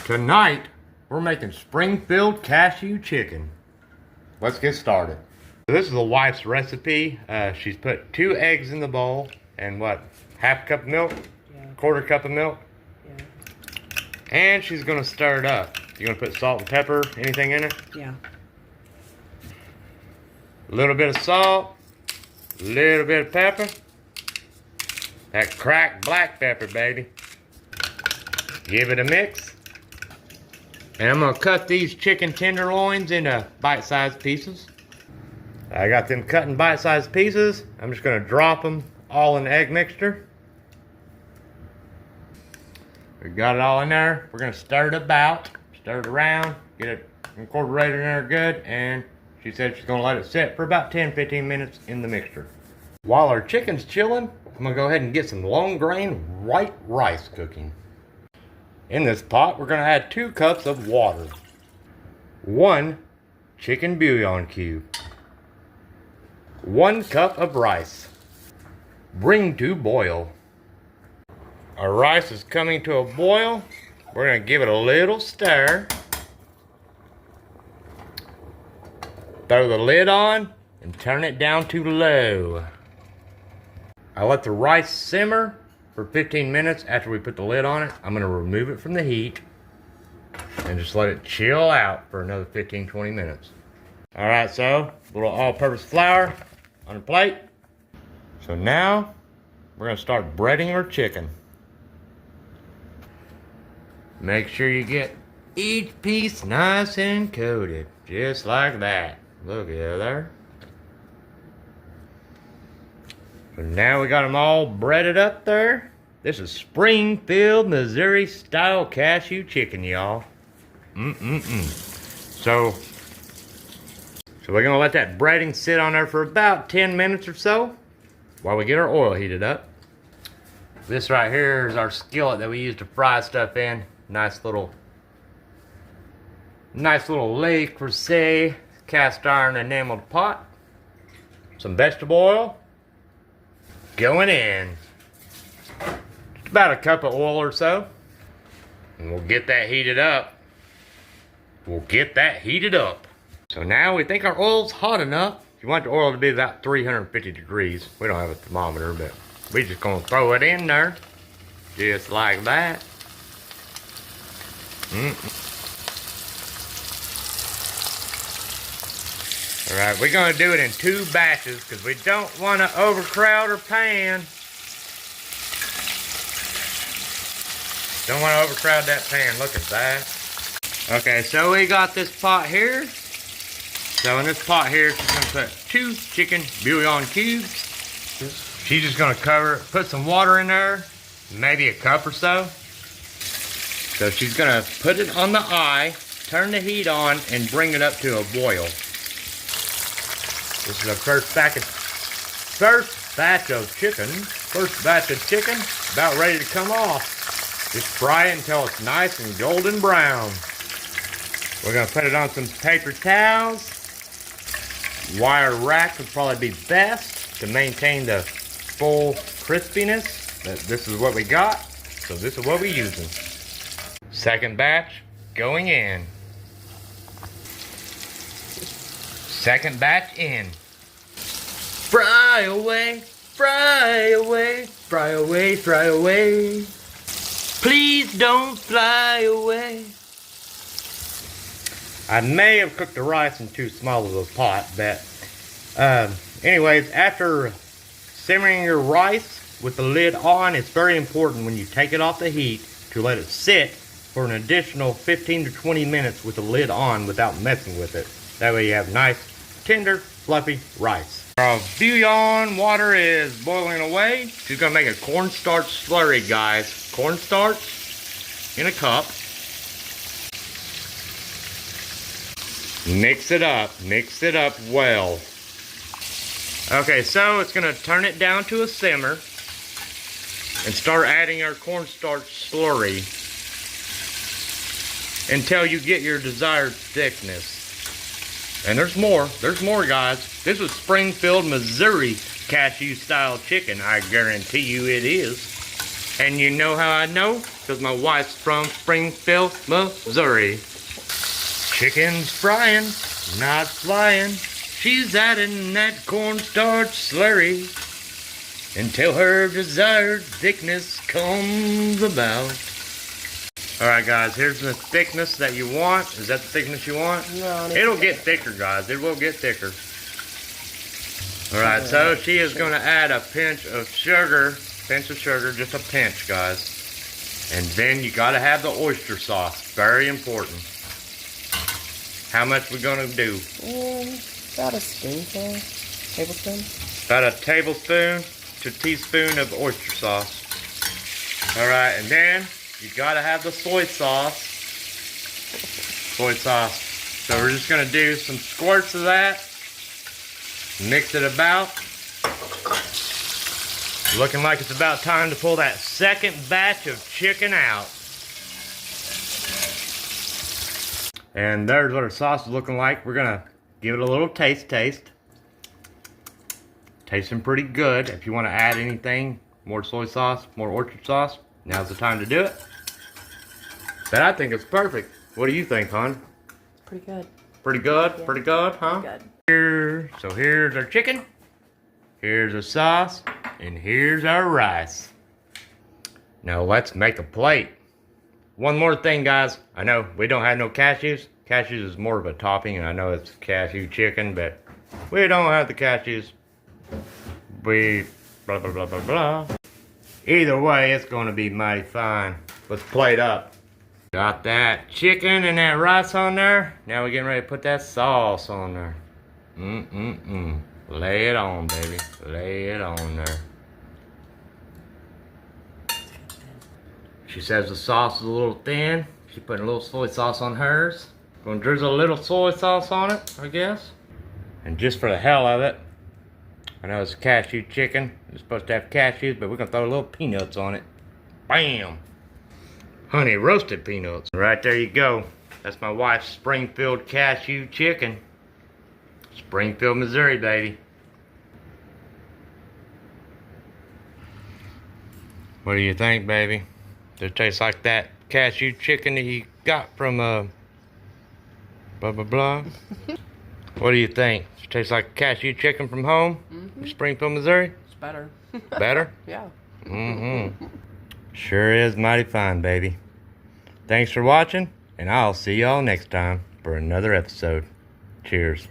Tonight, we're making Springfield Cashew Chicken. Let's get started. This is the wife's recipe. She's put 2 eggs in the bowl and what, half a cup of milk? Yeah. Quarter cup of milk? Yeah. And she's gonna stir it up. You're gonna put salt and pepper, anything in it? Yeah. A little bit of salt, a little bit of pepper. That cracked black pepper, baby. Give it a mix. And I'm gonna cut these chicken tenderloins into bite-sized pieces. I got them cut in bite-sized pieces. I'm just gonna drop them all in the egg mixture. We got it all in there. We're gonna stir it about, stir it around, get it incorporated in there good, and she said she's gonna let it sit for about 10-15 minutes in the mixture. While our chicken's chilling, I'm gonna go ahead and get some long grain white rice cooking. In this pot, we're gonna add 2 cups of water, 1 chicken bouillon cube, 1 cup of rice. Bring to boil. Our rice is coming to a boil. We're gonna give it a little stir. Throw the lid on and turn it down to low. I let the rice simmer for 15 minutes. After we put the lid on it, I'm gonna remove it from the heat and just let it chill out for another 15-20 minutes. All right, so a little all-purpose flour on a plate. So now we're gonna start breading our chicken. Make sure you get each piece nice and coated, just like that. Look at there. So now we got them all breaded up there. This is Springfield, Missouri style cashew chicken, y'all. So we're gonna let that breading sit on there for about 10 minutes or so while we get our oil heated up. This right here is our skillet that we use to fry stuff in. Nice little Le Creuset cast iron enameled pot. Some vegetable oil going in. Just about a cup of oil or so. And we'll get that heated up. So now we think our oil's hot enough. You want the oil to be about 350 degrees. We don't have a thermometer, but we're just gonna throw it in there. Just like that. Alright, we're gonna do it in 2 batches because we don't want to overcrowd our pan. Don't want to overcrowd that pan. Look at that. Okay, so we got this pot here. So in this pot here, she's gonna put 2 chicken bouillon cubes. She's just gonna cover it, put some water in there, maybe a cup or so. So she's gonna put it on the eye, turn the heat on, and bring it up to a boil. This is our first batch of chicken, about ready to come off. Just fry it until it's nice and golden brown. We're gonna put it on some paper towels. Wire rack would probably be best to maintain the full crispiness. This is what we got, so this is what we're using. Second batch going in. Second batch in. Fry away, fry away, fry away, fry away. Please don't fly away. I may have cooked the rice in too small of a pot, but anyways, after simmering your rice with the lid on, it's very important when you take it off the heat to let it sit for an additional 15 to 20 minutes with the lid on without messing with it. That way you have nice, tender, fluffy rice. Our bouillon water is boiling away. She's gonna make a cornstarch slurry, guys. Cornstarch in a cup. Mix it up well. Okay, so it's gonna turn it down to a simmer and start adding our cornstarch slurry until you get your desired thickness. And there's more guys. This is Springfield, Missouri cashew style chicken. I guarantee you it is. And you know how I know? Because my wife's from Springfield, Missouri. Chicken's frying, not flying. She's adding that cornstarch slurry until her desired thickness comes about. Alright guys, here's the thickness that you want. Is that the thickness you want? No. It'll get thicker, guys. It will get thicker. Alright, so she is going to add a pinch of sugar. Pinch of sugar, just a pinch, guys. And then you got to have the oyster sauce. Very important. How much we going to do? About a spoonful. Tablespoon. About a tablespoon to teaspoon of oyster sauce. Alright, and then you gotta have the soy sauce. Soy sauce. So we're just gonna do some squirts of that. Mix it about. Looking like it's about time to pull that second batch of chicken out. And there's what our sauce is looking like. We're gonna give it a little taste. Tasting pretty good. If you want to add anything, more soy sauce, more orchard sauce, now's the time to do it. But I think it's perfect. What do you think, hon? Pretty good. Pretty good? Yeah. Pretty good, huh? Pretty good. So here's our chicken. Here's our sauce. And here's our rice. Now let's make a plate. One more thing, guys. I know we don't have no cashews. Cashews is more of a topping, and I know it's cashew chicken, but we don't have the cashews. We blah blah blah blah blah. Either way, it's gonna be mighty fine. Let's plate up. Got that chicken and that rice on there. Now we're getting ready to put that sauce on there. Lay it on, baby. Lay it on there. She says the sauce is a little thin. She's putting a little soy sauce on hers. Gonna drizzle a little soy sauce on it, I guess. And just for the hell of it, I know it's cashew chicken. It's supposed to have cashews, but we're gonna throw a little peanuts on it. Bam! Honey roasted peanuts. Right there you go. That's my wife's Springfield cashew chicken. Springfield, Missouri, baby. What do you think, baby? Does it taste like that cashew chicken that you got from blah blah blah? What do you think? Does it taste like cashew chicken from home? Springfield, Missouri? It's better. Better? Yeah. Sure is mighty fine, baby. Thanks for watching, and I'll see y'all next time for another episode. Cheers.